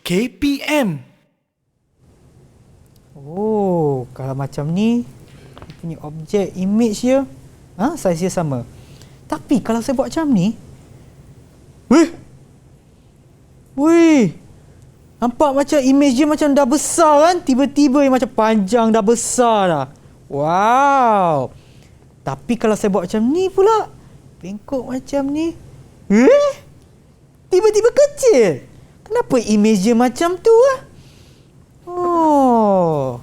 KPM. Oh, kalau macam ni, punya objek image dia, saiz dia sama. Tapi kalau saya buat macam ni, wih, nampak macam image dia macam dah besar kan? Tiba-tiba macam panjang dah besar dah. Wow. Tapi kalau saya buat macam ni pula, bengkok macam ni, tiba-tiba kecil. Kenapa image dia macam tu Oh.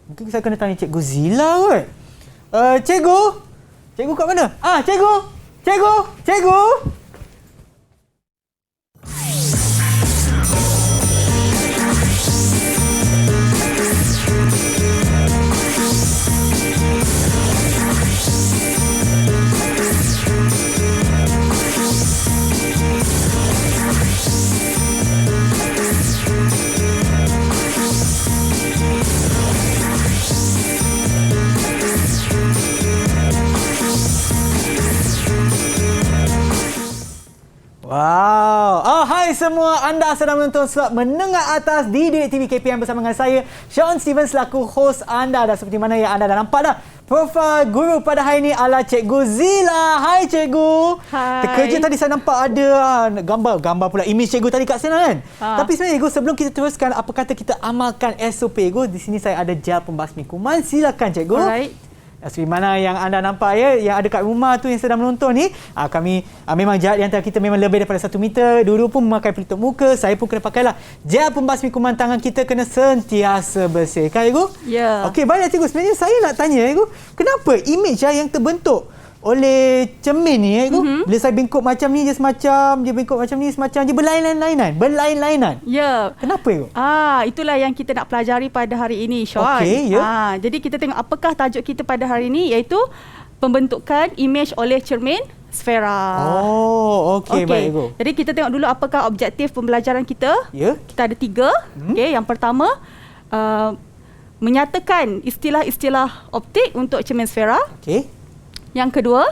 Mungkin saya kena tanya Cikgu Zila kot. Cikgu? Cikgu kat mana? Cikgu? Cikgu? Cikgu? Wow. Hai semua. Anda sedang menonton slot menengah atas di Didik TV KPM bersama dengan saya, Sean Steven selaku host anda. Dan seperti mana yang anda dah nampak dah, profil guru pada hari ini adalah Cikgu Zila. Hai Cikgu. Hai. Terkejut tadi saya nampak ada gambar pula image Cikgu tadi kat sana kan. Tapi sebenarnya Cikgu, sebelum kita teruskan apa kata kita amalkan SOP Cikgu, di sini saya ada gel pembasmi kuman. Silakan Cikgu. Alright. Seperti mana yang anda nampak yang ada kat rumah tu yang sedang menonton ni, kami memang jarak di antara kita memang lebih daripada 1 meter. Dulu pun memakai pelitup muka, saya pun kena pakailah gel pembasmi kuman. Tangan kita kena sentiasa bersih. Kan Cikgu? Ya. Okey, baiklah Cikgu. Sebenarnya saya nak tanya Cikgu, kenapa image yang terbentuk oleh cermin ni Cikgu, bila saya bengkok macam ni dia semacam, dia bengkok macam ni semacam, dia berlain-lainan. Ya. Kenapa Cikgu? Itulah yang kita nak pelajari pada hari ini, Sean. Okey, ya. Jadi kita tengok apakah tajuk kita pada hari ini, iaitu pembentukan image oleh cermin sfera. Oh, okey, baik Cikgu. Jadi kita tengok dulu apakah objektif pembelajaran kita. Ya. Kita ada 3. Okey, yang pertama menyatakan istilah-istilah optik untuk cermin sfera. Okey. Yang kedua,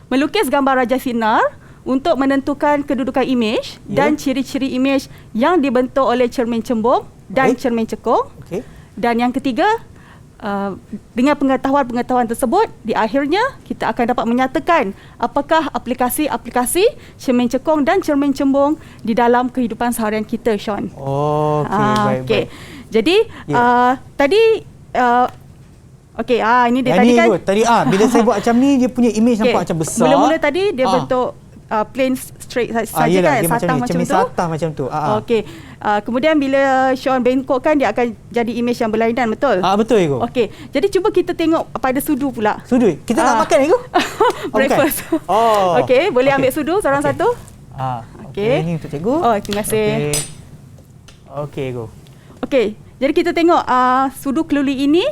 melukis gambar raja sinar untuk menentukan kedudukan imej dan ciri-ciri imej yang dibentuk oleh cermin cembung dan cermin cekung. Dan yang ketiga, dengan pengetahuan-pengetahuan tersebut, di akhirnya kita akan dapat menyatakan apakah aplikasi-aplikasi cermin cekung dan cermin cembung di dalam kehidupan seharian kita, Sean. Baik. Jadi, tadi... ini dia tadi kan. Tadi bila saya buat macam ni, dia punya image nampak macam besar. Mula-mula tadi dia bentuk plain straight saja kan, satah macam tu. Satah macam tu. Okey. Kemudian bila Sean bengkokkan, dia akan jadi image yang berlainan, betul? Betul Ego. Okey. Jadi cuba kita tengok pada sudu pula. Sudu. Kita nak makan Ego? Breakfast. Okey, boleh ambil sudu seorang satu? Okey. Ini untuk cikgu. Terima kasih. Okey Ego. Okey. Jadi kita tengok sudu keluli ini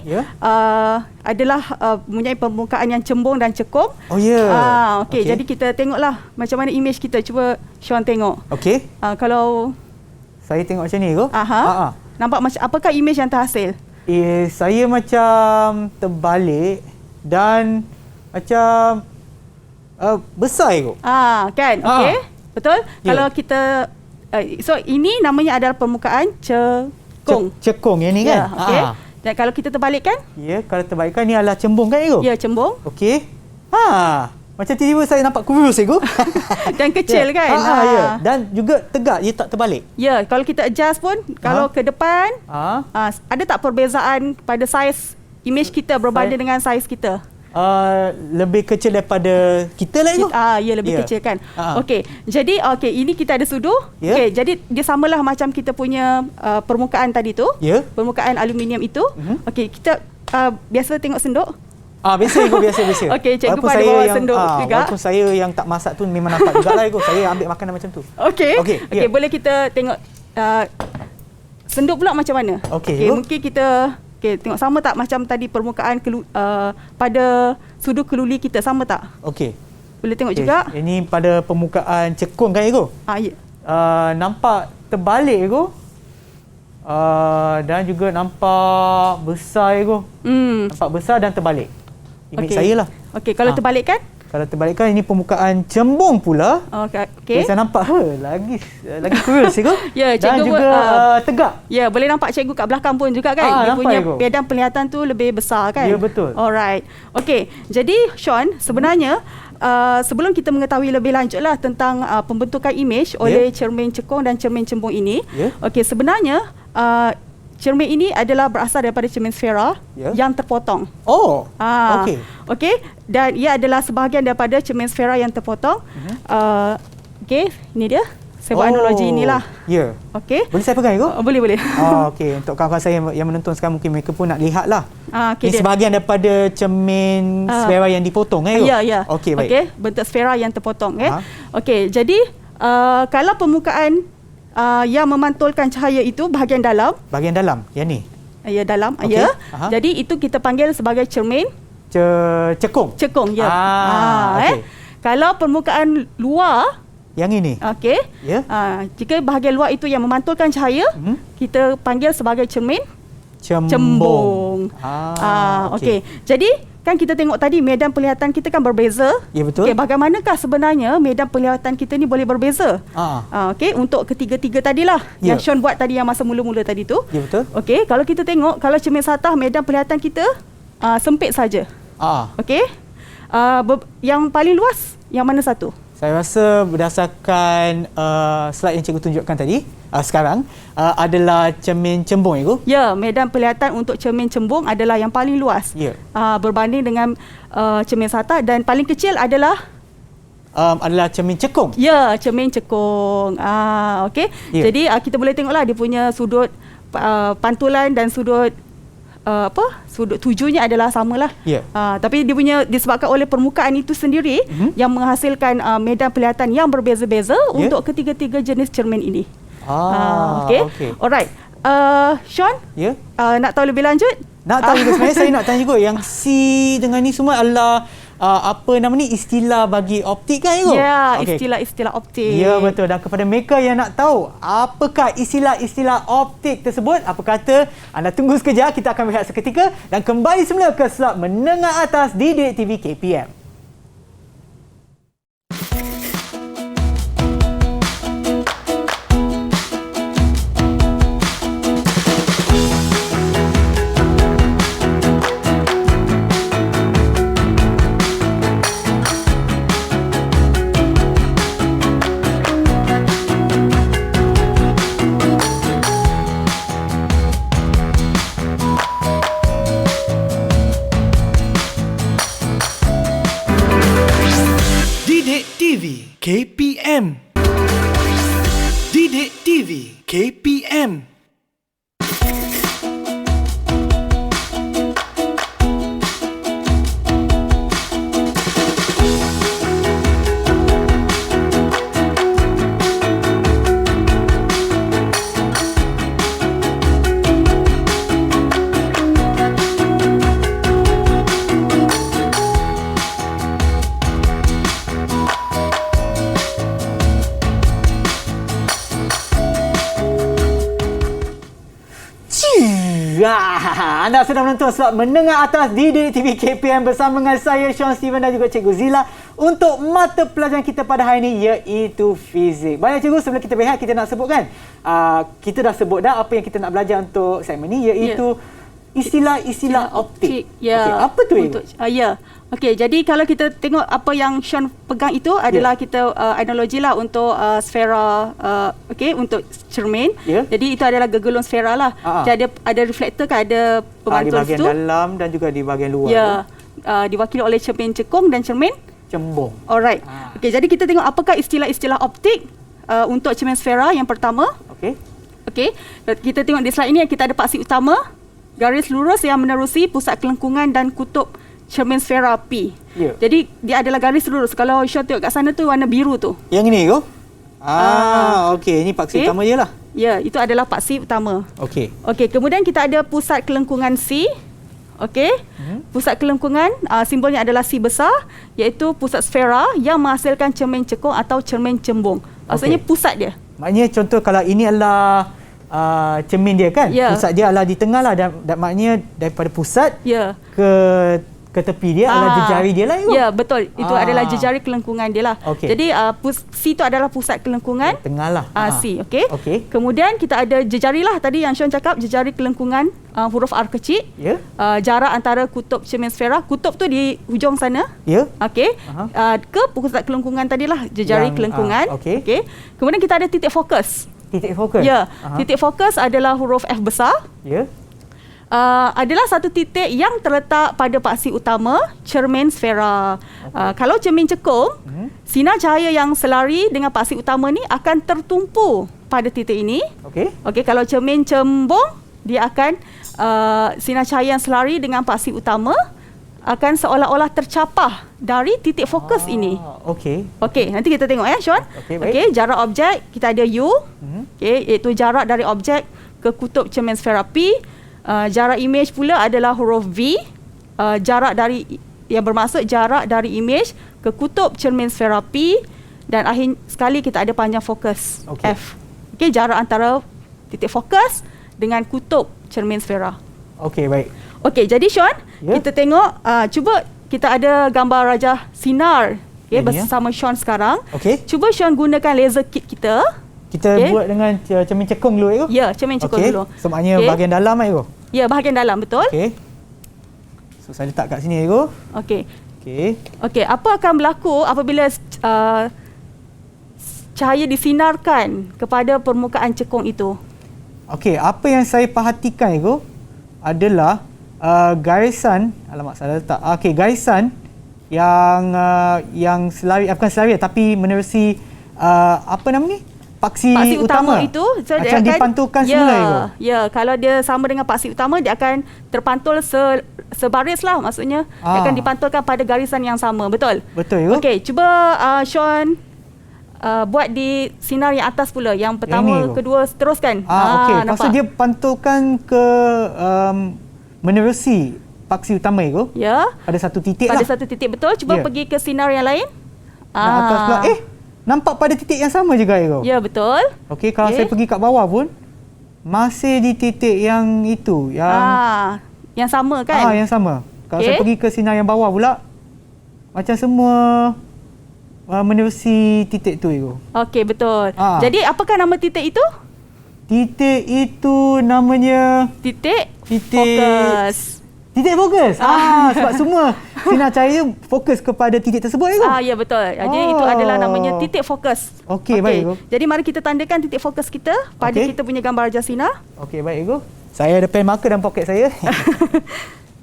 adalah mempunyai permukaan yang cembung dan cekung. Okey. Jadi kita tengoklah macam mana image kita. Cuba Sean tengok. Okey. Kalau saya tengok macam ni Ego. Nampak macam apakah image yang terhasil? Saya macam terbalik dan macam besar Ego. Kan? Okey. Betul? Kalau kita so ini namanya adalah permukaan cekung yang ni kan? Okey. Dan kalau kita terbalikkan? Kalau terbalikkan ni adalah cembung kan Ego? Ya, cembung. Okey. Macam tiba-tiba saya nampak kurus Ego. Dan kecil kan? Dan juga tegak, dia tak terbalik. Ya, kalau kita adjust pun, kalau ke depan, ada tak perbezaan pada saiz image kita berbanding dengan saiz kita? Lebih kecil daripada kita lah Ego. Ya, lebih kecil kan. Okey. Jadi ini kita ada sudu. Okey, jadi dia samalah macam kita punya permukaan tadi tu. Permukaan aluminium itu. Okey, kita biasa tengok senduk. Biasa Ego, biasa. Okey, cikgu pada bawa senduk juga. Walaupun saya yang tak masak tu memang nampak jugalah Ego. Saya ambil makanan macam tu. Okey, boleh kita tengok senduk pula macam mana? Okey, mungkin kita tengok sama tak macam tadi permukaan pada sudu keluli kita, sama tak? Okey. Boleh tengok juga. Ini pada permukaan cekung kan Ego? Ya. Nampak terbalik Ego. Dan juga nampak besar Ego. Nampak besar dan terbalik. Image saya lah. Okey, kalau terbalikkan? Kalau terbalikkan ini permukaan cembung pula. Okey. Saya nampak lagi kurus cikgu. Ya, dan cikgu juga tegak. Ya, boleh nampak cikgu kat belakang pun juga kan. Dia punya medan penglihatan tu lebih besar kan. Ya, betul. Alright. Okey. Jadi Sean, sebenarnya sebelum kita mengetahui lebih lanjutlah tentang pembentukan imej oleh cermin cekung dan cermin cembung ini. Okey, sebenarnya cermin ini adalah berasal daripada cermin sfera yang terpotong. Oh, okey. Okey, dan ia adalah sebahagian daripada cermin sfera yang terpotong. Okey, ini dia. Saya buat analogi inilah. Ya. Okey. Boleh saya pegang, Ibu? Boleh. Okey. Untuk kawan-kawan saya yang menonton sekarang, mungkin mereka pun nak lihatlah. Okay, ini sebahagian daripada cermin sfera yang dipotong, Ibu? Ya. Okey, baik. Okey, bentuk sfera yang terpotong. Okey, jadi kalau permukaan yang memantulkan cahaya itu bahagian dalam. Bahagian dalam, yang ni? Ya, dalam. Okay. Ya. Jadi itu kita panggil sebagai cermin cekung. Cekung, ya. Okay. Kalau permukaan luar, yang ini. Okey. Ya. Jika bahagian luar itu yang memantulkan cahaya, kita panggil sebagai cermin cembung. Okey. Jadi kan kita tengok tadi medan penglihatan kita kan berbeza. Ya, betul. Okey, bagaimanakah sebenarnya medan penglihatan kita ni boleh berbeza? Okey, untuk ketiga-tiga tadilah yang Sean buat tadi yang masa mula-mula tadi tu. Ya, betul. Okey, kalau kita tengok kalau cermin satah medan penglihatan kita sempit saja. Okey. Yang paling luas yang mana satu? Saya rasa berdasarkan slide yang cikgu tunjukkan tadi sekarang adalah cermin cembung, Ibu. Ya, medan penglihatan untuk cermin cembung adalah yang paling luas. Ya. Berbanding dengan cermin satah, dan paling kecil adalah cermin cekung. Ya, cermin cekung. Okey. Ya. Jadi kita boleh tengoklah dia punya sudut pantulan dan sudut sudut tujunya adalah samalah. Ya. Tapi dia punya disebabkan oleh permukaan itu sendiri yang menghasilkan medan penglihatan yang berbeza-beza untuk ketiga-tiga jenis cermin ini. Okey. Alright. Sean? Ya. Nak tahu lebih lanjut? Nak tahu juga sebenarnya saya nak tanya juga yang C dengan ni semua adalah apa nama ni, istilah bagi optik kan, Ibu? Ya, istilah-istilah optik. Ya, betul. Dan kepada mereka yang nak tahu apakah istilah-istilah optik tersebut, apa kata anda tunggu sekejap, kita akan berehat seketika dan kembali semula ke slot menengah atas di Didik TV KPM. KPM. Didik TV KPM. Anda sedang menonton slot menengah atas di Didik TV KPM bersama dengan saya Sean Steven dan juga Cikgu Zila untuk mata pelajaran kita pada hari ini iaitu fizik. Baik Cikgu, sebelum kita berehat kita nak sebutkan kita dah sebut dah apa yang kita nak belajar untuk segmen ini iaitu istilah-istilah optik. Ya. Okay, apa tu Cikgu? Ya. Okey, jadi kalau kita tengok apa yang Sean pegang itu adalah kita analogi lah untuk sfera, untuk cermin. Jadi itu adalah gergelung sfera lah. Jadi ada reflektor kan, ada di pemantul bahagian situ. dalam dan juga di bahagian luar. Ya, diwakili oleh cermin cekung dan cermin cembung. Alright. Okey, jadi kita tengok apakah istilah-istilah optik untuk cermin sfera yang pertama. Okey, kita tengok di slide ini kita ada paksi utama, garis lurus yang menerusi pusat kelengkungan dan kutub cermin sfera P. Jadi dia adalah garis lurus. Kalau Sean tengok kat sana tu warna biru tu. Yang ini tu? Okey, ini paksi utama je lah. Ya, itu adalah paksi utama. Okey, kemudian kita ada pusat kelengkungan C. Okey. Pusat kelengkungan simbolnya adalah C besar, iaitu pusat sfera yang menghasilkan cermin cekung atau cermin cembung. Maksudnya pusat dia. Maknanya contoh kalau ini adalah cermin dia kan? Pusat dia adalah di tengah lah dan maknanya daripada pusat ke ke tepi dia adalah jejari dia lah itu. Ya, betul. Itu adalah jejari kelengkungan dia lah. Okey. Jadi C tu adalah pusat kelengkungan. Tengah lah. C, okey. Okey. Kemudian kita ada jejari lah tadi yang Sean cakap, jejari kelengkungan huruf R kecil. Ya. Jarak antara kutub cermin sfera. Kutub tu di hujung sana. Ya. Okey. Ke pusat kelengkungan tadilah jejari kelengkungan. Okey. Okey. Kemudian kita ada titik fokus. Titik fokus. Ya. Titik fokus adalah huruf F besar. Ya. Adalah satu titik yang terletak pada paksi utama cermin sfera. Kalau cermin cekung, sinar cahaya yang selari dengan paksi utama ni akan tertumpu pada titik ini. Okey. Okey, kalau cermin cembung, dia akan sinar cahaya yang selari dengan paksi utama akan seolah-olah tercapah dari titik fokus ini. Okey. Okey, nanti kita tengok Sean. Okey, baik. Okey, jarak objek kita ada U. Okey, iaitu jarak dari objek ke kutub cermin sfera P. Jarak imej pula adalah huruf V. Jarak dari yang bermaksud jarak dari imej ke kutub cermin sfera P, dan akhir sekali kita ada panjang fokus F. Okey, jarak antara titik fokus dengan kutub cermin sfera. Okey, baik. Okey, jadi Sean, kita tengok cuba kita ada gambar rajah sinar bersama Sean sekarang. Okey. Cuba Sean gunakan laser kit kita. Kita buat dengan cermin cekung dulu Eko. Ya, cermin cekung dulu. So maknanya bahagian dalam Eko. Ya, bahagian dalam, betul. Okey. So saya letak kat sini Eko. Okey. Okey. Okey, apa akan berlaku apabila cahaya disinarkan kepada permukaan cekung itu? Okey, apa yang saya perhatikan Eko adalah garisan, alamak salah letak. Okey, garisan yang selari, bukan selari tapi menerusi apa nama ni? Paksi utama itu akan dipantulkan semula itu. Ya, kalau dia sama dengan paksi utama, dia akan terpantul sebaris lah, maksudnya dia akan dipantulkan pada garisan yang sama, betul? Betul itu. Okey, cuba Sean buat di sinar yang atas pula, yang pertama, kedua, teruskan. Okey, maksud dia pantulkan ke menerusi paksi utama itu. Ya. Pada satu titik pada lah. satu titik, betul. Cuba pergi ke sinar yang lain. Atas pula. Nampak pada titik yang sama juga Eko. Ya, betul. Okey, kalau saya pergi kat bawah pun masih di titik yang itu, yang sama kan? Yang sama. Kalau saya pergi ke sinar yang bawah pula, macam semua menerusi titik tu Eko. Okey, betul. Jadi apakah nama titik itu? Titik itu namanya titik fokus. Titik fokus. Sebab semua sinar cahaya fokus kepada titik tersebut Eko. Ya, betul. Jadi itu adalah namanya titik fokus. Okey, baik Eko. Jadi mari kita tandakan titik fokus kita pada kita punya gambar rajah sinar. Okey, baik Eko. Saya ada pen marker dalam poket saya.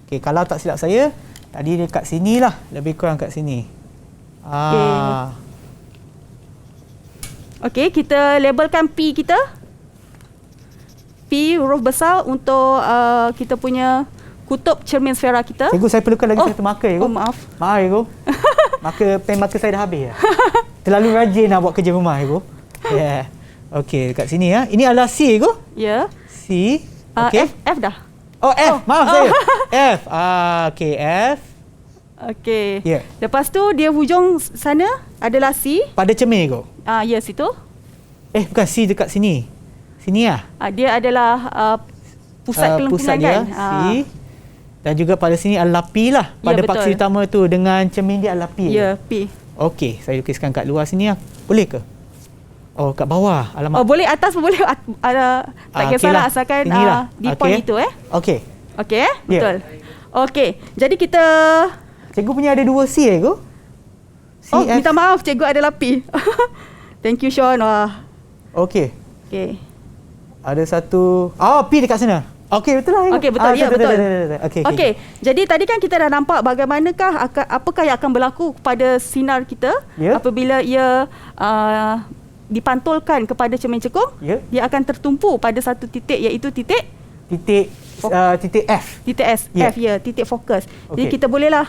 Okey, kalau tak silap saya, tadi dekat sinilah, lebih kurang kat sini. Okey, kita labelkan P kita. P huruf besar untuk kita punya kutub cermin sfera kita. Cikgu, saya perlukan lagi satu marker Eko. Maaf. Maaf Eko. Pen marker saya dah habis. Terlalu rajin nak buat kerja rumah Eko. Yeah. Okey, dekat sini ya. Ini adalah C Eko. Ya. C. Okey. F dah. F. Maaf saya. F. Okey, F. Okey. Ya. Lepas tu dia hujung sana adalah C. Pada cermin Eko. Ya, situ. Bukan, C dekat sini. Sini lah. Dia adalah pusat kelengkungan pusat dia, kan. C. Dan juga pada sini adalah P lah. Pada paksi utama tu dengan cermin dia adalah P. Ya, P. Okey, saya lukiskan kat luar sini lah. Boleh ke? Kat bawah. Alamak. Boleh atas pun boleh. Tak kisahlah, asalkan di point itu Okey. Okey, betul. Okey, jadi kita... Cikgu punya ada dua C Cikgu? Minta maaf, cikgu adalah P. Thank you Sean. Okey. Ada satu... P dekat sana. Okey, betul lah. Okey, betul. Ya, betul. Okey. Jadi tadi kan kita dah nampak apakah yang akan berlaku kepada sinar kita apabila ia dipantulkan kepada cermin cekung. Dia akan tertumpu pada satu titik, iaitu titik F. Titik F, titik fokus. Jadi kita bolehlah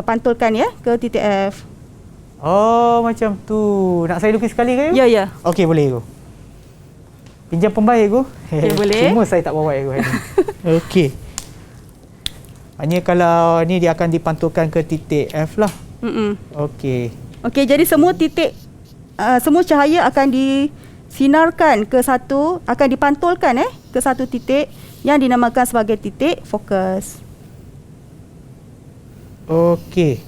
pantulkan ke titik F. Macam tu. Nak saya lukis sekali ke? Ya. Okey, boleh Cikgu. Pinjam pembaik Cikgu. Boleh. Semua saya tak bawa Cikgu. Okey. Hanya kalau ni dia akan dipantulkan ke titik F lah. Okey. Okey, jadi semua titik semua cahaya akan disinarkan akan dipantulkan ke satu titik yang dinamakan sebagai titik fokus. Okey.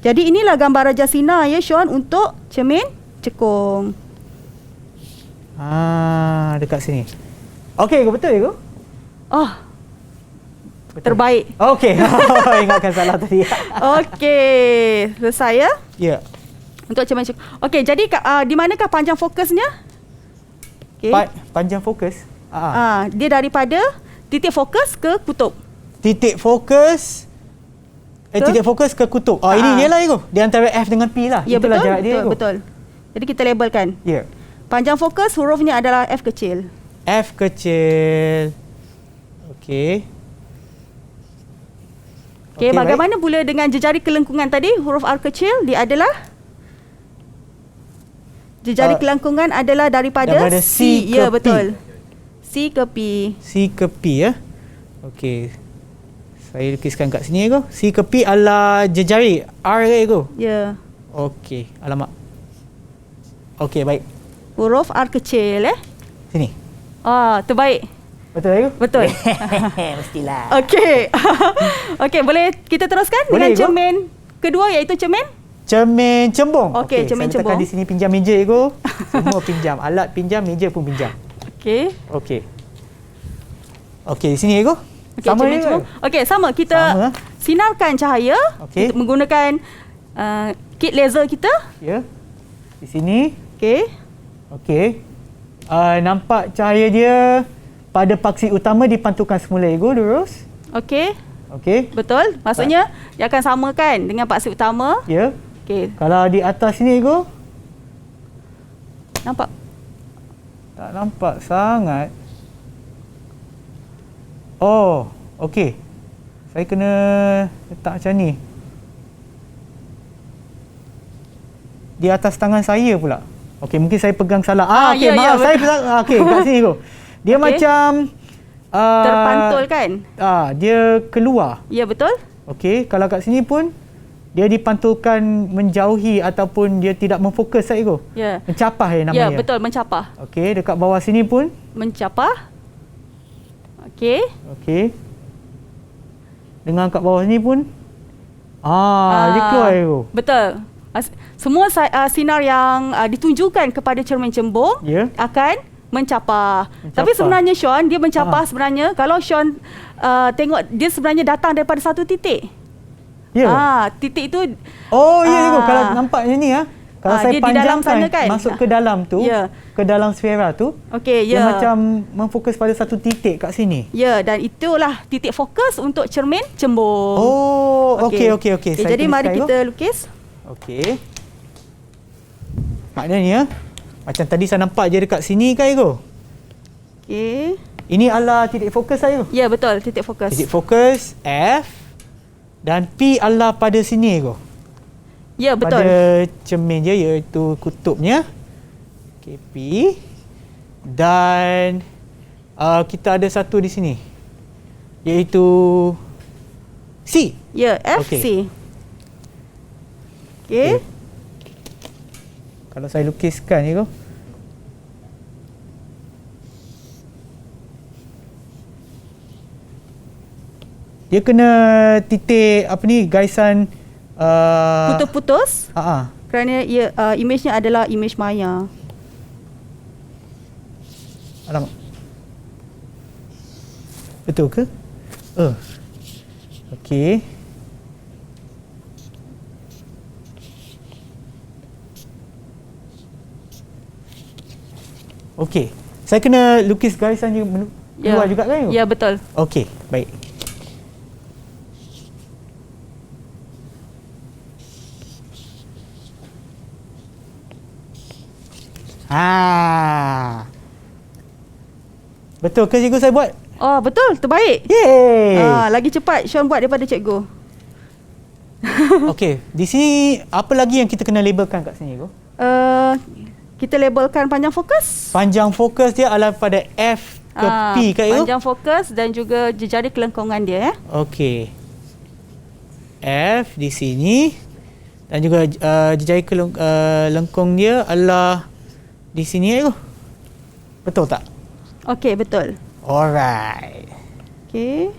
Jadi inilah gambar Raja Sinar ya Sean untuk cermin cekung. Dekat sini. Okey, betul ke? Oh, Betul. terbaik. Okey. Ingatkan salah tadi. Okey, selesai ya Ya. untuk cermin cekung. Okey, jadi di manakah panjang fokusnya? Okey. Panjang fokus. Dia daripada titik fokus ke kutub. Titik fokus titik fokus ke kutub. Ini dia lah itu. Di antara F dengan P lah. Ya, Itulah betul, jarak dia. betul. Jadi kita labelkan. Ya. Panjang fokus hurufnya adalah F kecil. F kecil. Okey. Okey, bagaimana pula dengan jejari kelengkungan tadi? Huruf R kecil dia adalah jejari kelengkungan adalah daripada C ke Ya, P. betul. C ke P. C ke P ya. Okey. Saya lukiskan kat sini ko. C ke P adalah jejari R ke ko? Ya. Okey. Alamak. Okey, baik. Huruf R kecil Sini. Terbaik. Betul ke? Betul. Mestilah. Okey. Okey, boleh kita teruskan Boleh, dengan Ibu. cermin kedua iaitu cermin? Cermin cembung. Okey, cermin saya cembung. letakkan di sini pinjam meja ko. Semua pinjam. Alat pinjam, meja pun pinjam. Okey. Okey. Okey, di sini ko. Okey, Sama cermin je cembung. ke? Okey, sama. Kita Sama. sinarkan cahaya Okey. kita menggunakan kit laser kita. Ya. Di sini. Okey. Okey. Nampak cahaya dia pada paksi utama dipantulkan semula ego lurus. Okey. Okey. Betul. Maksudnya dia akan samakan dengan paksi utama. Ya. Okey. Kalau di atas sini ego Nampak? tak nampak sangat. Oh, okey. Saya kena letak macam ni. Di atas tangan saya pula. Okey, mungkin saya pegang salah. Okey, ya, maaf. ya, Saya pegang. Okey, kat sini tu. Dia Okey. macam Terpantul kan? Dia keluar. Ya, betul. Okey, kalau kat sini pun dia dipantulkan menjauhi ataupun dia tidak memfokus saya tu. Ya. Mencapah namanya. Ya, betul, mencapah. Okey, dekat bawah sini pun. Mencapah. Okey. Okey. Dengan kat bawah sini pun. Dia keluar tu. Betul. Semua sinar yang ditunjukkan kepada cermin cembung Ya. akan mencapah. Tapi sebenarnya Sean, dia mencapah sebenarnya kalau Sean tengok dia sebenarnya datang daripada satu titik. Ya. Titik itu Oh, ya tu. Kalau nampaknya ni kalau saya dia di dalam panjangkan sana kan? masuk ke dalam tu, Ya. ke dalam sfera tu, okey, dia ya. macam memfokus pada satu titik kat sini. Ya, dan itulah titik fokus untuk cermin cembung. Oh, okey. Jadi mari kita lukis. Okey. Maknanya macam tadi saya nampak je dekat sini kan Ego. Okey. Ini adalah titik fokus saya. Ya, betul, titik fokus. Titik fokus F dan P adalah pada sini Ego. Ya, betul. Pada cermin dia iaitu kutubnya. Okay, P. Dan kita ada satu di sini. Iaitu C. Ya, FC. Okey. Kalau saya lukiskan ni kau. Dia kena titik apa ni gaisan Putus-putus kerana imejnya adalah imej maya. Alamak. Betul ke? Okey. Okey. Saya kena lukis garisan juga keluar juga kan? Ya, betul. Okey, baik. Betul ke cikgu saya buat? Oh, betul. Terbaik. Yeay. Lagi cepat Sean buat daripada cikgu. Okey, di sini apa lagi yang kita kena labelkan kat sini, cikgu? Kita labelkan panjang fokus. Panjang fokus dia adalah pada F ke P kan, cikgu? Panjang fokus dan juga jejari kelengkungan dia. Okey. F di sini dan juga jejari lengkung dia adalah di sini, cikgu. Betul tak? Okey, betul. Alright. Okey.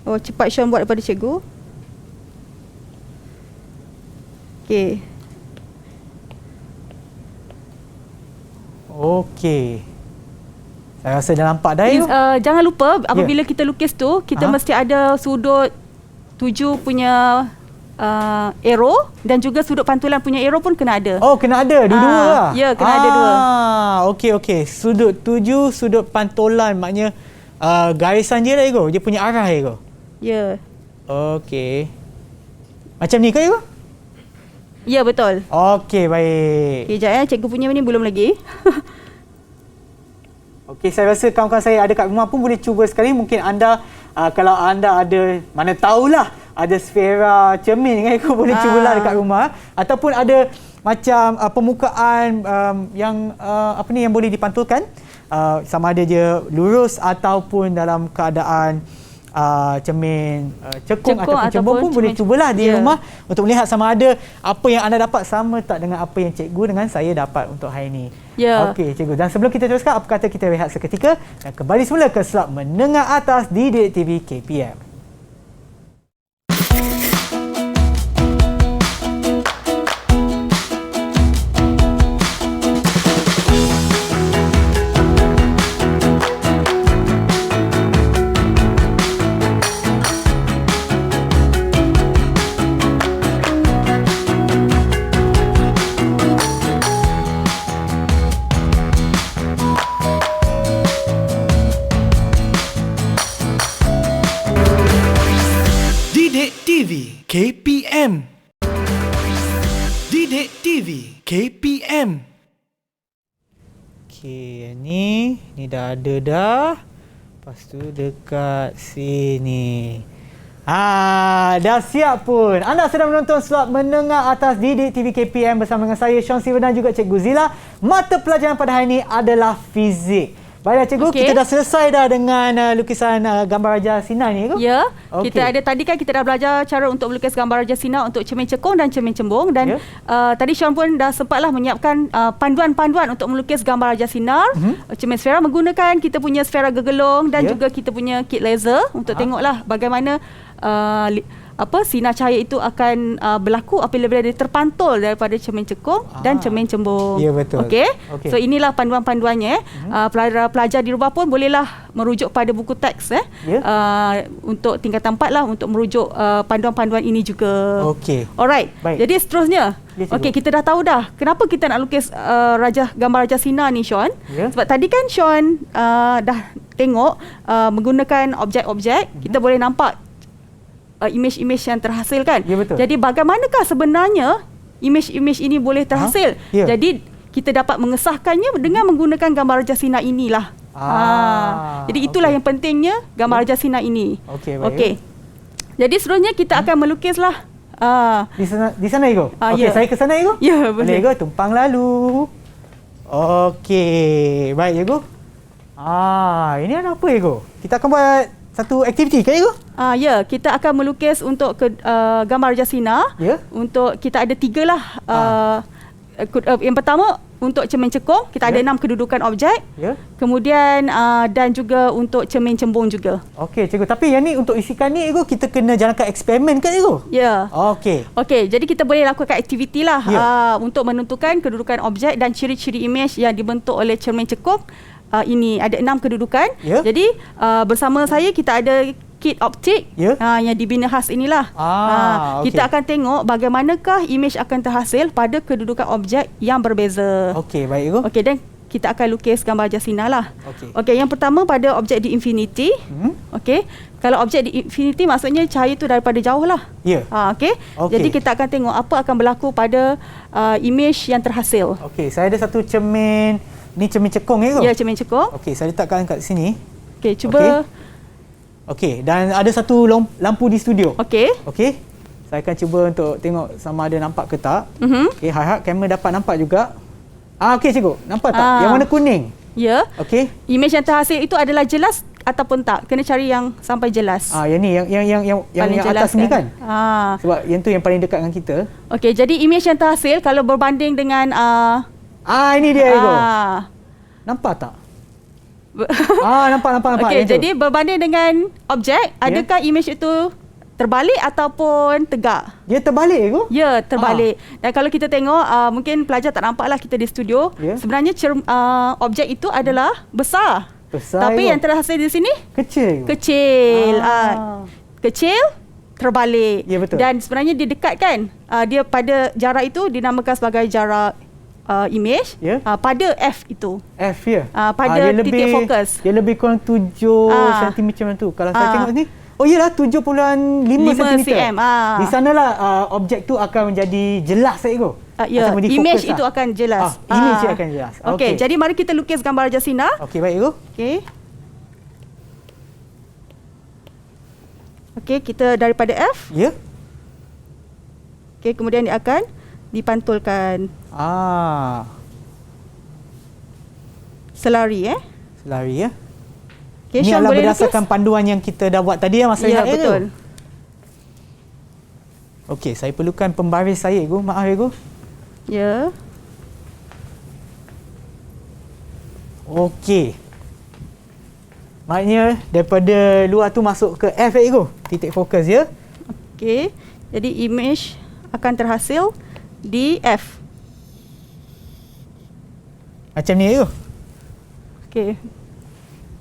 Oh, cepat Sean buat daripada cikgu. Okey. Okey. Saya rasa dah nampak dah you. Jangan lupa apabila kita lukis tu, kita mesti ada sudut tuju punya arrow dan juga sudut pantulan punya arrow pun kena ada. Oh, kena ada dua-dua lah. Ya, kena ada dua. Okey. Sudut tuju, sudut pantulan maknanya garisan je lah Ego. Dia punya arah Ego. Ya. Okey. Macam ni ke Ego? Ya, betul. Okey, baik. Okey, sekejap cikgu punya ni belum lagi. Okey, saya rasa kawan-kawan saya ada kat rumah pun boleh cuba sekali. Mungkin anda, kalau anda ada, mana tahulah, ada sfera cermin kan, Eko boleh cubalah dekat rumah. Ataupun ada macam permukaan yang yang boleh dipantulkan. Sama ada dia lurus ataupun dalam keadaan cermin cekung ataupun cembung pun boleh cubalah di rumah untuk melihat sama ada apa yang anda dapat sama tak dengan apa yang cikgu dengan saya dapat untuk hari ini. Okey cikgu, dan sebelum kita teruskan, apa kata kita rehat seketika dan kembali semula ke slot menengah atas di Didik TV KPM. Didik TV KPM. Didik TV KPM. Okey, ni dah ada dah. Lepas tu dekat sini. Dah siap pun. Anda sedang menonton slot menengah atas Didik TV KPM bersama dengan saya Sean Sivan dan juga Cikgu Zila. Mata pelajaran pada hari ini adalah fizik. Baiklah cikgu, kita dah selesai dah dengan lukisan gambar Raja Sinar ni ke? Ya, kita ada tadi kan kita dah belajar cara untuk melukis gambar Raja Sinar untuk cermin cekung dan cermin cembung, dan tadi Sean pun dah sempatlah menyiapkan panduan-panduan untuk melukis gambar Raja Sinar, cermin sfera menggunakan kita punya sfera gegelung dan juga kita punya kit laser untuk tengoklah bagaimana sinar cahaya itu akan berlaku apabila dia terpantul daripada cermin cekung dan cermin cembung. Ya, betul. Okey. So inilah panduan-panduannya. Pelajar di rumah pun bolehlah merujuk pada buku teks untuk tingkatan 4 lah untuk merujuk panduan-panduan ini juga. Okey. Alright. Baik. Jadi seterusnya, okey, kita dah tahu dah kenapa kita nak lukis gambar Raja Sinar ni, Sean. Sebab tadi kan Sean dah tengok menggunakan objek-objek, kita boleh nampak imej-imej yang terhasil kan. Ya, betul. Jadi bagaimanakah sebenarnya imej-imej ini boleh terhasil? Jadi kita dapat mengesahkannya dengan menggunakan gambar Raja Sinar inilah. Jadi itulah yang pentingnya gambar Raja Sinar ini. Okey. Jadi seterusnya kita akan melukislah di sana Ego. Okey, saya ke sana Ego. Ya, boleh. Ego tumpang lalu. Okey, baik Ego. Ini ada apa Ego? Kita akan buat satu aktiviti kan Ego? Ya, kita akan melukis untuk gambar Raja Sinar. Untuk kita ada 3 lah. Yang pertama untuk cermin cekung, kita ada 6 kedudukan objek. Kemudian dan juga untuk cermin cembung juga. Okey cikgu, tapi yang ni untuk isikan ni Ego, kita kena jalankan eksperimen kan Ego? Ya. Okey, jadi kita boleh lakukan aktiviti lah untuk menentukan kedudukan objek dan ciri-ciri imej yang dibentuk oleh cermin cekung. Ini ada 6 kedudukan. Jadi bersama saya kita ada kit optik yang dibina khas inilah. Kita akan tengok bagaimanakah imej akan terhasil pada kedudukan objek yang berbeza. Okey, baik Ego. Okey, dan kita akan lukis gambar Raja Sinar lah. Okey, yang pertama pada objek di infinity. Okey, kalau objek di infinity maksudnya cahaya itu daripada jauh lah. Okey. Jadi kita akan tengok apa akan berlaku pada imej yang terhasil. Okey, saya ada satu cermin. Ni cermin cekung Ego? Ya, cermin cekung. Okey, saya letakkan kat sini. Okey, cuba. Okey, dan ada satu lampu di studio. Okey. Saya akan cuba untuk tengok sama ada nampak ke tak. Okey, harap kamera dapat nampak juga. Okey cikgu, nampak tak? Yang warna kuning. Ya. Okey. Imej yang terhasil itu adalah jelas ataupun tak? Kena cari yang sampai jelas. Yang ni yang atas ni kan? Sebab yang tu yang paling dekat dengan kita. Okey, jadi imej yang terhasil kalau berbanding dengan ini dia Ego. Nampak tak? Nampak. Okey, Yang tu. jadi berbanding dengan objek, adakah image itu terbalik ataupun tegak? Dia terbalik ke? Ya, terbalik. Dan kalau kita tengok, mungkin pelajar tak nampaklah kita di studio. Ya. Sebenarnya objek itu adalah besar. Besar Tapi ke? yang terhasil di sini Kecil ke? kecil. Kecil terbalik. Ya, betul. Dan sebenarnya dia dekat kan? Dia pada jarak itu dinamakan sebagai jarak image. Ya. Pada F itu. F ya? Pada dia titik fokus. Dia lebih kurang 7 cm macam tu. Kalau saya tengok ni, oh iyalah 7.5 cm. cm. Di sanalah objek tu akan menjadi jelas Ego. Ya, Macam di image fokus itu lah. akan jelas. Image dia akan jelas. Okey, jadi mari kita lukis gambar raja sinar. Okey, baik Ego. Okey. Okey, kita daripada F. Ya. Okey, kemudian dia akan dipantulkan selari Selari ya. Okey, Ini Sean adalah boleh berdasarkan lukis? panduan yang kita dah buat tadi ya masa Ya, ingat Ego. betul. Okey, saya perlukan pembaris saya Ego. Maaf Ego. Ya. Okey. Maknanya daripada luar tu masuk ke F Ego. Titik fokus ya. Okey. Jadi image akan terhasil di F. Macam ni Ego. Okey.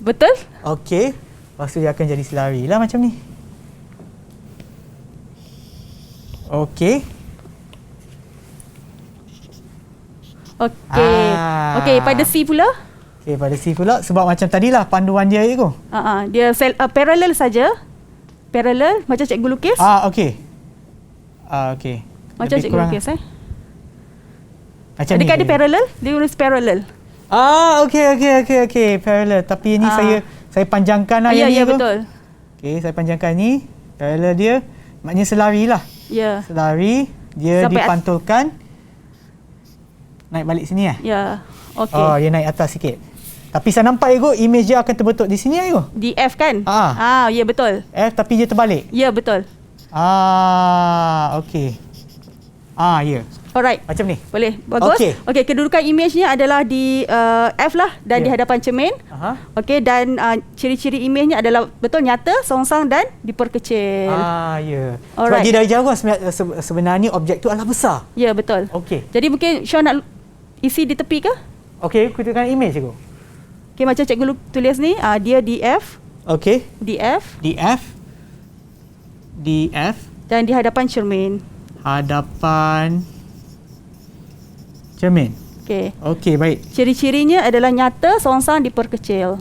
Betul? Okey. Lepas tu dia akan jadi selari lah macam ni. Okey. Okey. Okey, pada C pula? Okey, pada C pula sebab macam tadilah panduan dia Ego. Dia parallel saja. Parallel macam cikgu lukis. Okey. Okey. Macam Lebih cikgu kurang lukis macam ni. Adakah dia dia. parallel? Dia tulis parallel. Okey. Parallel. Tapi ini saya panjangkan lah Ya, yang ni ya Ego. betul. Okey, saya panjangkan ni. Parallel dia. Maknanya selari lah. Ya. Selari. Dia Sampai dipantulkan. Naik balik sini lah. Ya. Okey. Dia naik atas sikit. Tapi saya nampak Ego, image dia akan terbentuk di sini Ego. Di F kan? Ya betul. F tapi dia terbalik. Ya betul. Okey. Ya. Alright. Macam ni. Boleh. Bagus. Okey, kedudukan image-nya adalah di F lah dan di hadapan cermin. Okey, dan ciri-ciri image-nya adalah betul nyata, songsang dan diperkecil. Ya. Sebab Alright. dia dari jauh kan sebenarnya objek tu adalah besar. Ya, betul. Okey. Jadi mungkin Sean nak isi di tepi ke? Okey, kutakan image Ego. Okey, macam cikgu tulis ni, dia di F, Okey. di F Di F dan di hadapan cermin. hadapan cermin. Okey. Okey, baik. Ciri-cirinya adalah nyata, songsang, diperkecil.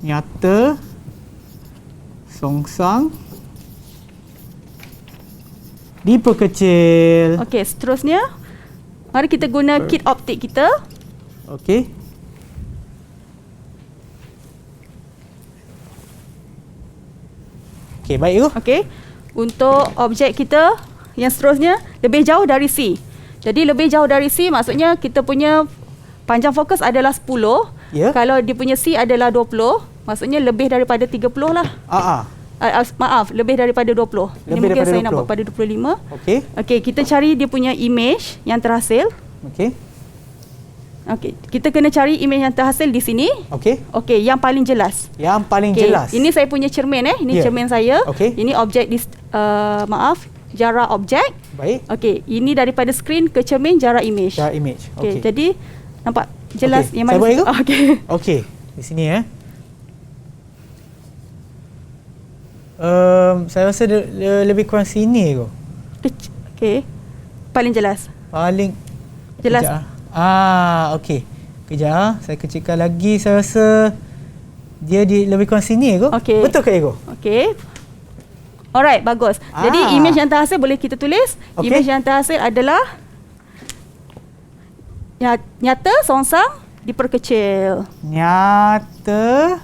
Nyata, songsang, diperkecil. Okey, seterusnya mari kita guna kit optik kita. Okey. Okey, baik Ego. Okey. Untuk objek kita yang seterusnya lebih jauh dari C. Jadi lebih jauh dari C maksudnya kita punya panjang fokus adalah 10. Ya. Kalau dia punya C adalah 20, maksudnya lebih daripada 30 lah. Maaf, lebih daripada 20. Ini Lebih mungkin daripada saya nak 20. buat pada 25. Okey. Okey, kita cari dia punya image yang terhasil. Okey. Okey, kita kena cari image yang terhasil di sini. Okey. Okey, yang paling jelas. Yang paling Okey, jelas. ini saya punya cermin Ini Ya. cermin saya. Okey. Ini objek jarak objek. Baik. Okey, ini daripada skrin ke cermin jarak image. Jarak image. Okey, Okey. jadi nampak jelas Okey, yang saya mana? buat Ego? Okey. Okey, di sini saya rasa lebih kurang sini Ego. Okey. Paling jelas. Paling Jelas. Kejap. Okey. Kejap, saya kecilkan lagi. Saya rasa dia lebih kurang sini Ego. Okey. Betul ke Ego? Okey. Alright, bagus. Jadi image yang terhasil boleh kita tulis. Okey. Image yang terhasil adalah nyata, songsang, diperkecil. Nyata,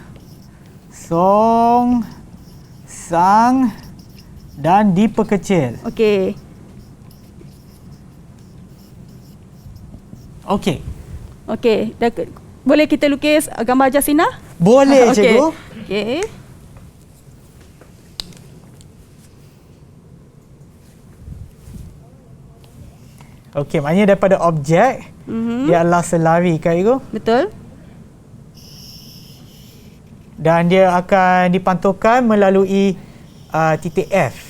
songsang dan diperkecil. Okey. Okey. Okey. Boleh kita lukis gambar Jasina? Boleh Okey. cikgu. Okey. Okey, maknanya daripada objek dia adalah selari kan cikgu? Betul. Dan dia akan dipantulkan melalui titik F.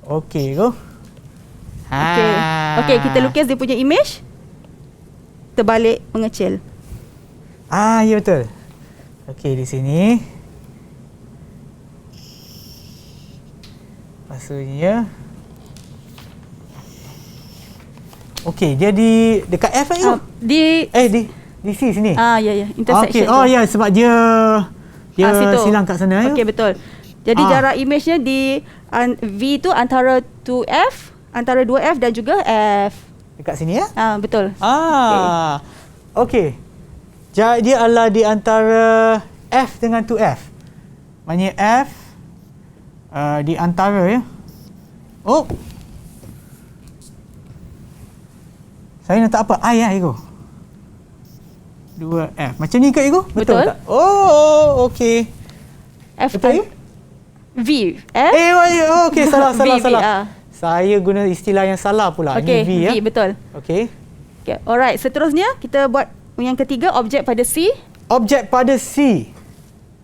Okey, go. Okey. Okey, kita lukis dia punya image. Terbalik mengecil. Ya betul. Okey, di sini. Maksudnya okey, dia dekat F kan? Di C sini. Ya. Intersection. Okey. Ya, sebab dia situ. silang kat sana. Okey, betul. Jadi jarak image-nya di V tu antara 2F, antara 2F dan juga F. Dekat sini ya? Betul. Okey. Jadi dia adalah di antara F dengan 2F. Maknanya F di antara ya. Saya nak tak apa? I ya, Ego. 2F. Macam ni ke, Ego? Betul. Tak? Okey. F Betul ya? V. F. Okey, salah. V. Saya guna istilah yang salah pula. Okey, Ini V ya. V, betul. Okey. Okay. Alright, seterusnya kita buat yang ketiga, objek pada C. Objek pada C.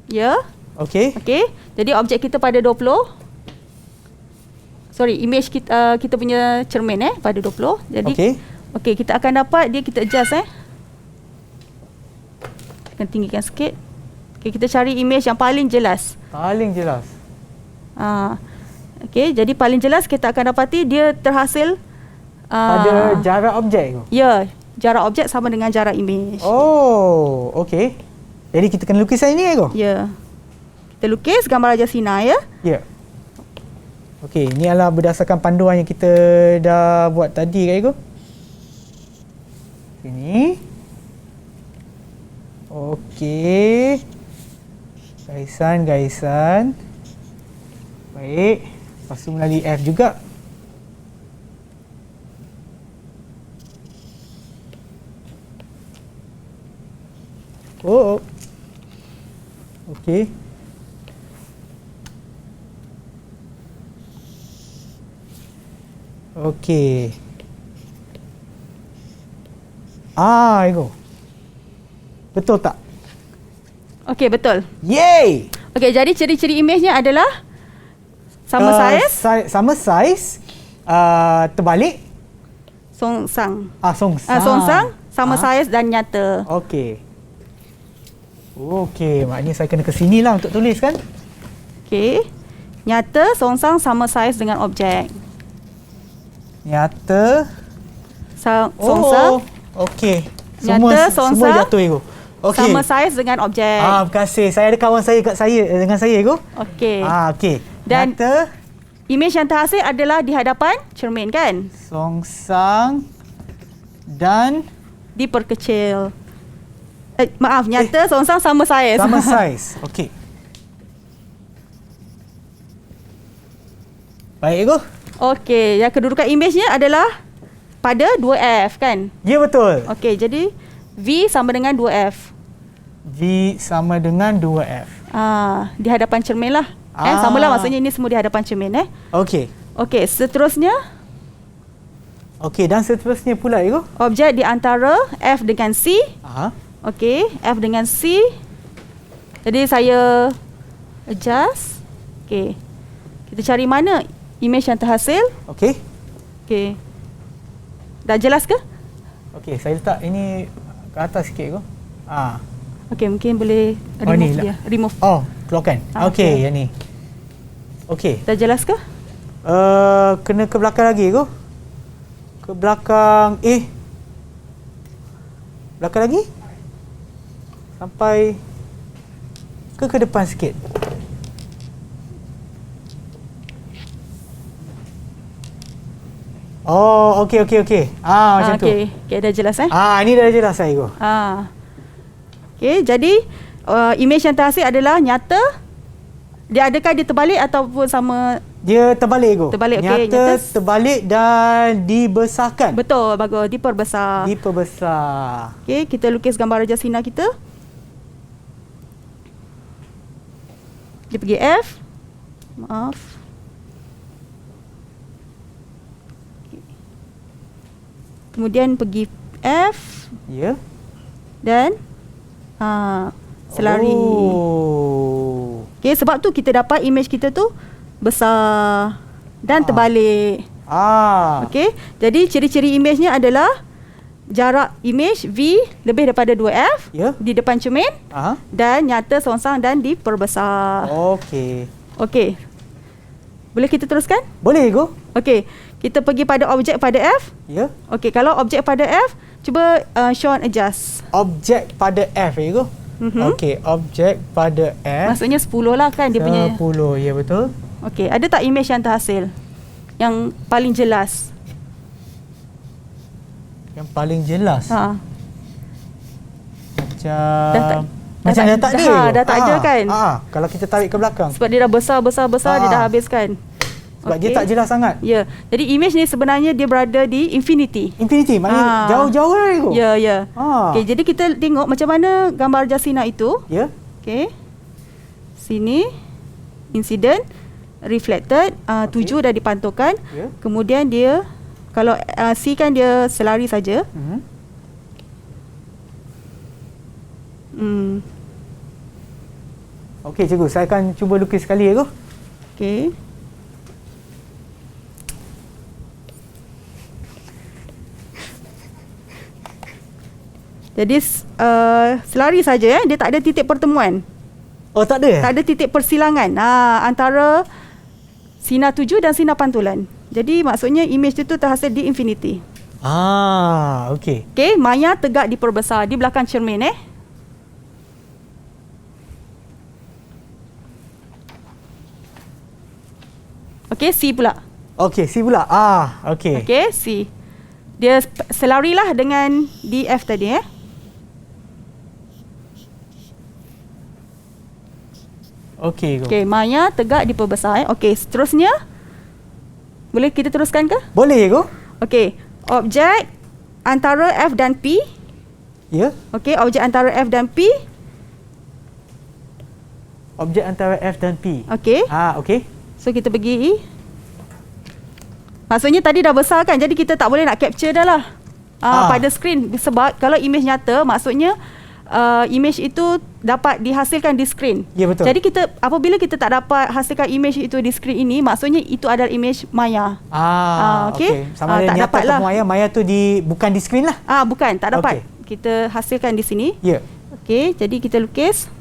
Ya. Okey. Okey. Jadi objek kita pada 20. Sorry, image kita punya cermin pada 20. Jadi okey, kita akan dapat dia, kita adjust Akan tinggikan sikit. Okey, kita cari image yang paling jelas. Paling jelas. Okey, jadi paling jelas kita akan dapati dia terhasil pada jarak objek tu. Ya, jarak objek sama dengan jarak image. Okey. Jadi kita kena lukis ini ke? Ya. Kita lukis gambar Raja Sina ya. Ya. Okey, ini adalah berdasarkan panduan yang kita dah buat tadi kan, Ego? Sini. Okey. Gaisan. Baik. Lepas tu melalui F juga. Okey. Okey. Ego. Betul tak? Okey, betul. Yay! Okey, jadi ciri-ciri imejnya adalah sama saiz. Sama saiz. Terbalik. Songsang. Songsang. Sama saiz dan nyata. Okey. Maknanya saya kena ke sini lah untuk tulis kan? Okey. Nyata, songsang sama saiz dengan objek. Nyata. Songsang. Okey. Nyata, songsang. Semua jatuh, Ego. Okay. Sama saiz dengan objek. Terima kasih. Saya ada kawan saya dengan saya, Ego. Okey. Okey. Dan nyata, imej yang terhasil adalah di hadapan cermin kan? Songsang dan diperkecil. Nyata, songsang sama saiz. Sama saiz. Okey. Baik, Ego. Okey, yang kedudukan imejnya adalah pada 2F kan? Ya, betul. Okey, jadi V sama dengan 2F. V sama dengan 2F. Di hadapan cermin lah. Samalah, maksudnya ini semua di hadapan cermin Okey. Okey, seterusnya. Okey, dan seterusnya pula, Ego. Objek di antara F dengan C. Okey, F dengan C. Jadi saya adjust. Okey. Kita cari mana image yang terhasil. Okey. Okey. Dah jelas ke? Okey, saya letak ini ke atas sikit, Ego. Okey, mungkin boleh remove dia. Remove. Keluarkan. Okey, yang ni. Okey. Dah jelas ke? Kena ke belakang lagi, Ego. Ke belakang belakang lagi. Sampai ke depan sikit. Okey. Macam tu. Okey, dah jelas Ini dah jelas, Ego. Okey, jadi imej yang terhasil adalah nyata. Adakah dia terbalik ataupun sama? Dia terbalik, Ego. Terbalik, okey. Nyata, terbalik dan dibesarkan. Betul, bagus. Diperbesar. Okey, kita lukis gambar Raja Sina kita. Dia pergi F. Maaf. Kemudian pergi F. Ya. Dan selari. Oh. Okey, sebab tu kita dapat image kita tu besar dan terbalik. Okey, jadi ciri-ciri imejnya adalah jarak image V lebih daripada 2F di depan cermin dan nyata seongsang dan diperbesar. Okey. Okey. Boleh kita teruskan? Boleh, Go. Okey, kita pergi pada objek pada F. Ya. Okey, kalau objek pada F, cuba Sean adjust. Objek pada F, Go. Okey, objek pada F. Maksudnya 10 lah kan dia punya. 10, ya betul. Okey, ada tak image yang terhasil? Yang paling jelas. Yang paling jelas. Macam dah tak ada. Dah tak ada kan? Kalau kita tarik ke belakang. Sebab dia dah besar dia dah habis kan? Sebab dia tak jelas sangat. Ya. Jadi image ni sebenarnya dia berada di infinity. Infinity maknanya jauh-jauh lah itu. Ya. Okey, jadi kita tengok macam mana gambar Jasina itu. Ya. Okey. Sini incident reflected 7 dah dipantulkan. Kemudian dia kalau C kan dia selari saja. Okey cikgu, saya akan cuba lukis sekali ya. Okey. Jadi selari saja dia tak ada titik pertemuan. Oh tak ada? Tak ada titik persilangan antara sinar 7 dan sinar pantulan. Jadi maksudnya image itu terhasil di infinity. Okey. Okey, maya tegak diperbesar di belakang cermin Okey, C pula. Okey, C pula. Okey. Okey, C. Dia selarilah dengan DF tadi Okey, okey, maya tegak diperbesar Okey, seterusnya boleh kita teruskan ke? Boleh, Go. Okey, objek antara F dan P. Ya. Okey, objek antara F dan P. Objek antara F dan P. Okey. Okey. So kita pergi. Maksudnya tadi dah besar kan, jadi kita tak boleh nak capture dah lah pada skrin. Sebab kalau image nyata, maksudnya image itu dapat dihasilkan di skrin. Ya, betul. Jadi kita apabila kita tak dapat hasilkan image itu di skrin ini, maksudnya itu adalah image maya. Okey. Sama ada nyata ataupun maya tu bukan di skrin lah. Bukan, tak dapat. Kita hasilkan di sini. Ya. Okey, jadi kita lukis.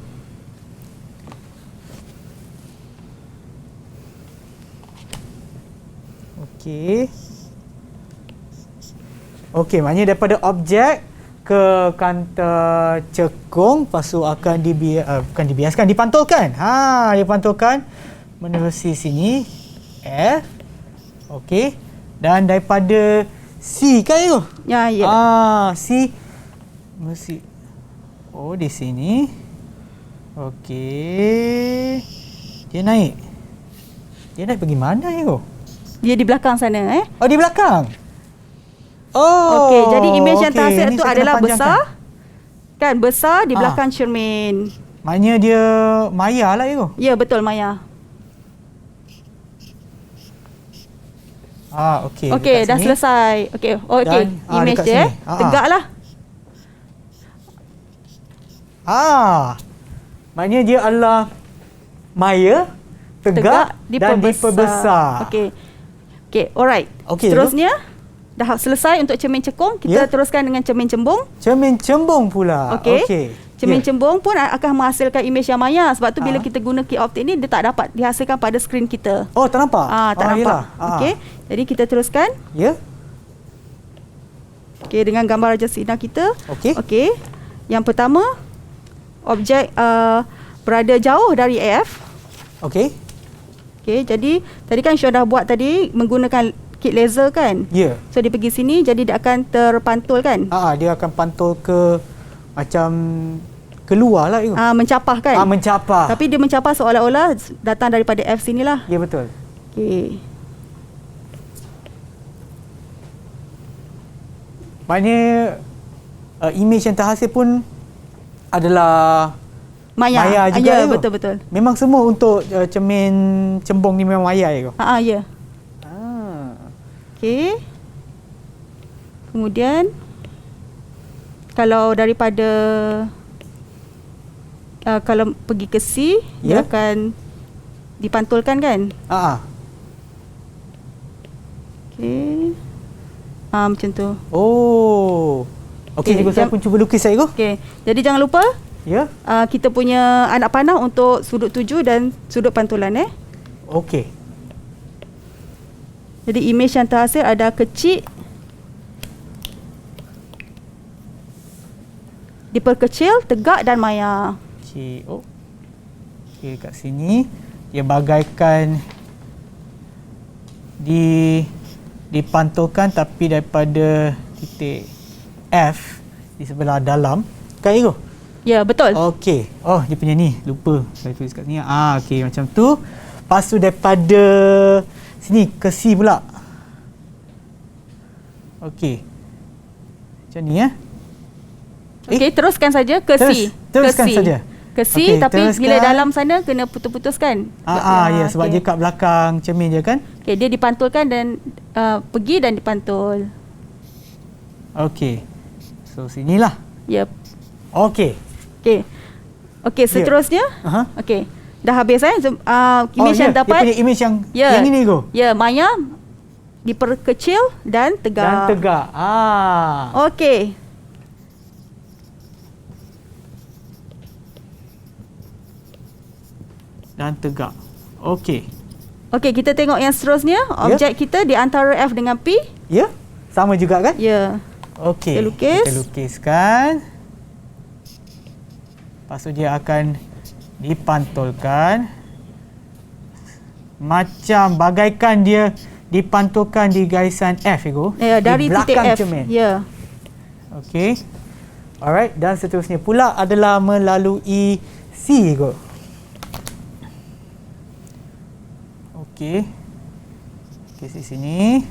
Okey, maknanya daripada objek ke kanta cekung, lepas tu akan bukan dibiaskan, dipantulkan. Dipantulkan menerusi sini F. Okey. Dan daripada C kan itu? Ya. C mesti di sini. Okey. Dia naik pergi mana itu? Dia di belakang sana di belakang. Okey, jadi image yang terhasil itu adalah besar. Kan besar di belakang cermin. Maknanya dia maya lah itu. Ya, betul maya. Okey. Okey, dah selesai. Okey. Image dia tegaklah. Maknanya dia adalah maya tegak dan diperbesar. Okey, alright. Seterusnya dah selesai untuk cermin cekung, kita teruskan dengan cermin cembung. Cermin cembung pula. Okey. Cermin cembung pun akan menghasilkan image yang maya. Sebab tu bila kita guna key optik ni, dia tak dapat dihasilkan pada skrin kita. Tak nampak? Tak nampak. Okey. Jadi kita teruskan. Ya. Okey, dengan gambar Jasina kita. Okey. Yang pertama, objek berada jauh dari F. Okey. Okey, jadi tadi kan Syah dah buat tadi menggunakan kit laser kan? Ya. So dia pergi sini, jadi dia akan terpantul kan? Dia akan pantul ke macam keluar lah itu. Mencapah kan? Mencapah. Tapi dia mencapah seolah-olah datang daripada F sinilah. Ya, betul. Okey. Maknanya image yang terhasil pun adalah maya juga. Ya, betul-betul. Memang semua untuk cermin cembung ni memang maya ya? Ya. Okey. Kemudian kalau daripada kalau pergi ke C, dia akan dipantulkan kan? Okey. Macam tu. Oh. Okey, cikgu, saya pun cuba lukis cikgu. Okey. Jadi jangan lupa kita punya anak panah untuk sudut tuju dan sudut pantulan Okey. Jadi imej yang terhasil ada kecil, diperkecil, tegak dan maya. Okey, kat sini dia bagaikan dipantulkan tapi daripada titik F di sebelah dalam. Kan cikgu? Ya, betul. Okey. Oh, dia punya ni. Lupa. Saya tulis kat sini. Okey, macam tu. Lepas tu daripada sini ke C pula. Okey. Macam ni Okey, teruskan saja ke C. Teruskan saja. Ke C, tapi bila dalam sana kena putus-putuskan. Ya, sebab dia kat belakang cermin je kan? Okey, dia dipantulkan dan pergi dan dipantul. Okey. So, sinilah. Yep. Okey. Okey, seterusnya. Okey. Dah habis imej yang dapat. Dia punya imej yang ini go. Ya, maya diperkecil dan tegak. Okey. Dan tegak. Okey. Okey, kita tengok yang seterusnya. Objek kita di antara F dengan P. Ya. Sama juga kan? Ya. Okey. Kita lukiskan. Lepas tu dia akan dipantulkan. Macam bagaikan dia dipantulkan di garisan F cikgu. Ya, dari titik F. Cermin. Ya. Okey. Alright, dan seterusnya pula adalah melalui C cikgu. Okey. Di sini.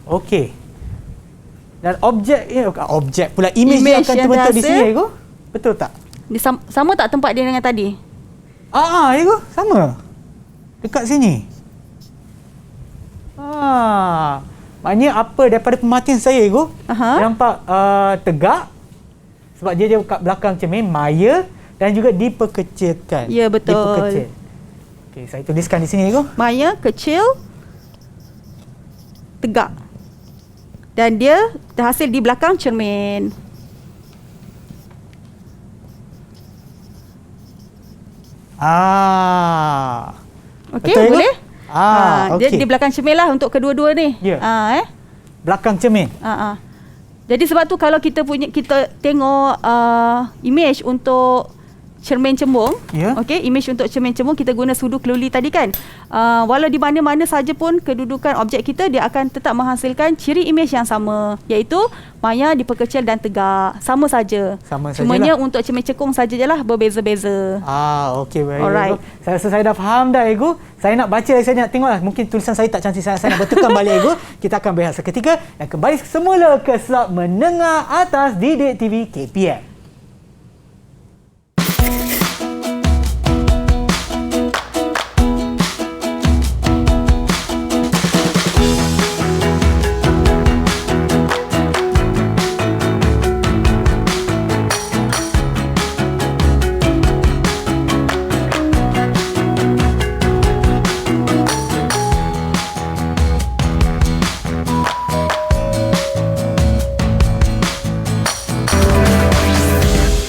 Okey. Dan objek pula imej dia akan terbentuk di sini cikgu. Betul tak? Sama tak tempat dia dengan tadi? Cikgu, sama. Dekat sini. Maknanya apa daripada pemerhatian saya cikgu, nampak tegak sebab dia kat belakang cermin, maya dan juga diperkecilkan. Ya, betul. Diperkecil. Okey, saya tuliskan di sini cikgu. Maya, kecil, tegak. Dan dia terhasil di belakang cermin. Okey, boleh? Dia di belakang cermin lah untuk kedua-dua ni. Belakang cermin. Jadi sebab tu kalau kita tengok imej untuk cermin cembung, okey, imej untuk cermin cembung kita guna sudu keluli tadi kan. Walau di mana-mana saja pun kedudukan objek kita, dia akan tetap menghasilkan ciri imej yang sama, iaitu maya, diperkecil dan tegak. Sama saja. Cumanya untuk cermin cekung saja je lah berbeza-beza. Okey, baik. Alright. Saya rasa saya dah faham dah cikgu. Saya nak baca, saya nak tengok lah. Mungkin tulisan saya tak cantik, saya nak betulkan balik cikgu. Kita akan berehat seketika dan kembali semula ke slot menengah atas Didik TV KPM.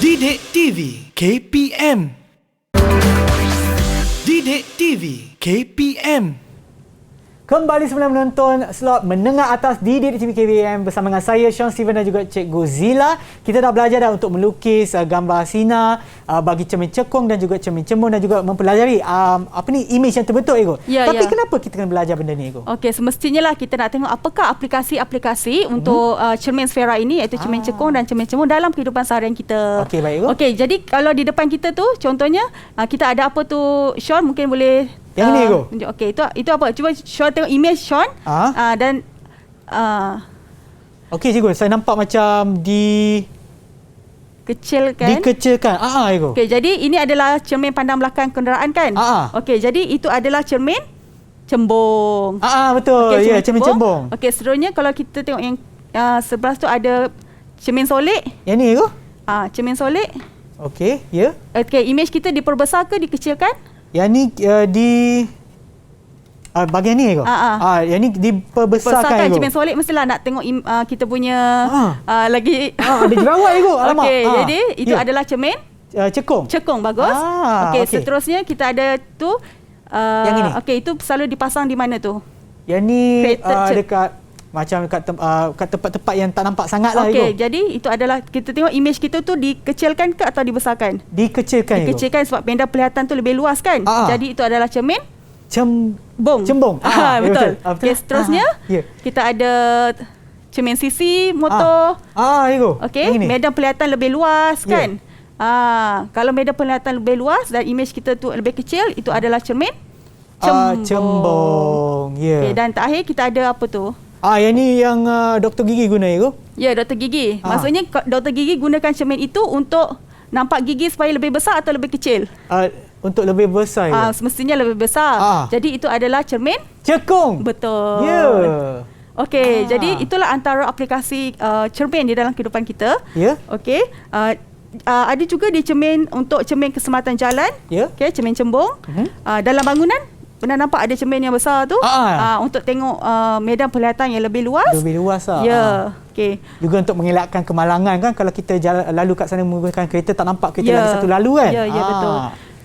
Didik TV KPM. Didik TV KPM. Kembali semula menonton slot menengah atas di Didik TV KPM bersama dengan saya Sean Steven dan juga Cikgu Zila. Kita dah belajar dah untuk melukis gambar sinar bagi cermin cekung dan juga cermin cembung dan juga mempelajari imej yang terbentuk ego. Tapi kenapa kita kena belajar benda ni ego? Okey, semestinya lah kita nak tengok apakah aplikasi-aplikasi untuk cermin sfera ini, iaitu cermin cekung dan cermin cembung dalam kehidupan seharian kita. Okey, baik ego. Okey, jadi kalau di depan kita tu contohnya kita ada apa tu, Sean mungkin boleh yang ni ego. Okey, itu apa? Cuba Sean tengok imej Sean dan okey cikgu, saya nampak macam dikecilkan. Ego. Okey, jadi ini adalah cermin pandang belakang kenderaan kan? Okey, jadi itu adalah cermin cembung. Betul. Ya, cermin cembung. Okey, seterusnya kalau kita tengok yang sebelah tu ada cermin solik. Yang ni tu? Cermin solik. Okey, ya. Okey, imej kita diperbesar ke dikecilkan? Yang ni di bahagian ni ke? Yang ni diperbesarkan ke? Cermin solik mestilah nak tengok kita punya lagi ada jerawat ke? Alamak. Okey, jadi itu adalah cermin cekung. Cekung, bagus. Okey, seterusnya kita ada tu yang ini. Okey, itu selalu dipasang di mana tu? Yang ni Created dekat macam kat tempat-tempat yang tak nampak sangat lah. Okey, jadi itu adalah kita tengok imej kita tu dikecilkan ke atau dibesarkan? Dikecilkan sebab medan penglihatan tu lebih luas kan. Jadi itu adalah cermin cembung. Betul. Okey, seterusnya kita ada cermin sisi motor. Okey, medan penglihatan lebih luas kan. Kalau medan penglihatan lebih luas dan imej kita tu lebih kecil, itu adalah cermin cembung. Okay, dan terakhir kita ada apa tu? Yang ni yang doktor gigi guna itu? Ya, doktor gigi. Maksudnya doktor gigi gunakan cermin itu untuk nampak gigi supaya lebih besar atau lebih kecil? Untuk lebih besar. Semestinya lebih besar. Jadi itu adalah cermin cekung. Betul. Ya. Okey, jadi itulah antara aplikasi cermin di dalam kehidupan kita. Ya. Okey. Ada juga di cermin untuk cermin keselamatan jalan. Ya. Okey, cermin cembung. Dalam bangunan pernah nampak ada cermin yang besar tu untuk tengok medan penglihatan yang lebih luas. Lebih luas lah. Ya. Okey. Juga untuk mengelakkan kemalangan kan, kalau kita lalu kat sana menggunakan kereta tak nampak kereta lagi satu lalu kan. Ya, betul.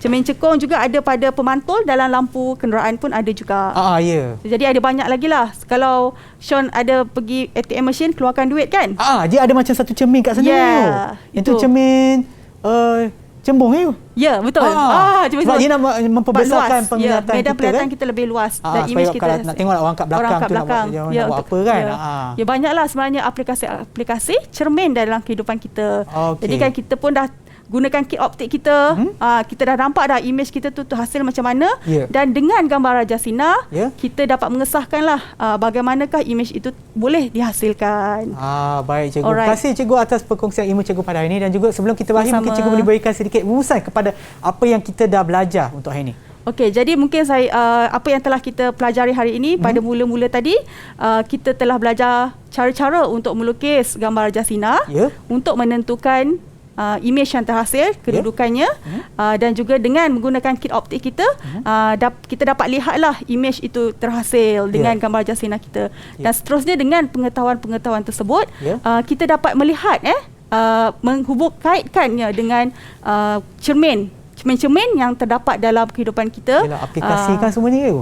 Cermin cekung juga ada pada pemantul, dalam lampu kenderaan pun ada juga. Ya. Jadi ada banyak lagi lah. Kalau Sean ada pergi ATM machine keluarkan duit kan? Dia ada macam satu cermin kat sana. Itu cermin cembung tu. Ya, betul. Sebab dia nak memperbesarkan penglihatan medan penglihatan kan? kita lebih luas dan supaya imej kita kalau nak tengok orang kat belakang tu nak buat apa kan. Ya, banyaklah sebenarnya aplikasi cermin dalam kehidupan kita. Jadi kan kita pun dah gunakan kit optik kita, kita dah nampak dah imej kita tu hasil macam mana, dan dengan gambar Raja Sinar kita dapat mengesahkanlah bagaimanakah imej itu boleh dihasilkan. Baik cikgu. Terima kasih cikgu atas perkongsian ilmu cikgu pada hari ini, dan juga sebelum kita berakhir mungkin cikgu boleh berikan sedikit rumusan kepada apa yang kita dah belajar untuk hari ini. Okey, jadi mungkin apa yang telah kita pelajari hari ini pada mula-mula tadi, kita telah belajar cara-cara untuk melukis gambar Raja Sinar untuk menentukan imej yang terhasil, kedudukannya, dan juga dengan menggunakan kit optik kita, kita dapat lihatlah imej itu terhasil dengan gambar Raja Sinar kita. Dan seterusnya dengan pengetahuan-pengetahuan tersebut, kita dapat melihat kaitkannya dengan cermin-cermin yang terdapat dalam kehidupan kita. Yalah, aplikasikan semua ni tu.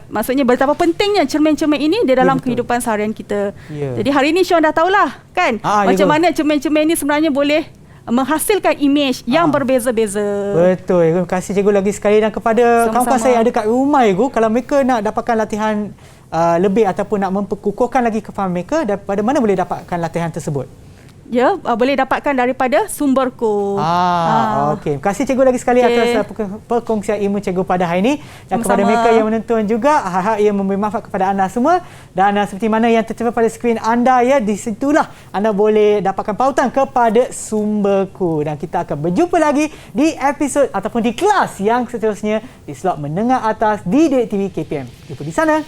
Maksudnya betapa pentingnya cermin-cermin ini di dalam kehidupan seharian kita. Jadi hari ini Sean dah tahulah kan macam mana cermin-cermin ini sebenarnya boleh menghasilkan imej yang berbeza-beza. Betul. Terima kasih cikgu lagi sekali, dan kepada kawan-kawan saya ada kat rumah cikgu, kalau mereka nak dapatkan latihan lebih ataupun nak memperkukuhkan lagi kefahaman mereka, daripada mana boleh dapatkan latihan tersebut? Boleh dapatkan daripada sumberku. Okey. Terima kasih cikgu lagi sekali atas perkongsian ilmu cikgu pada hari ini, dan kepada mereka yang menonton juga, harap ia memberi manfaat kepada anda semua. Dan seperti mana yang tertera pada skrin anda di situlah anda boleh dapatkan pautan kepada sumberku, dan kita akan berjumpa lagi di episod ataupun di kelas yang seterusnya di slot menengah atas Didik TV KPM. Jumpa di sana.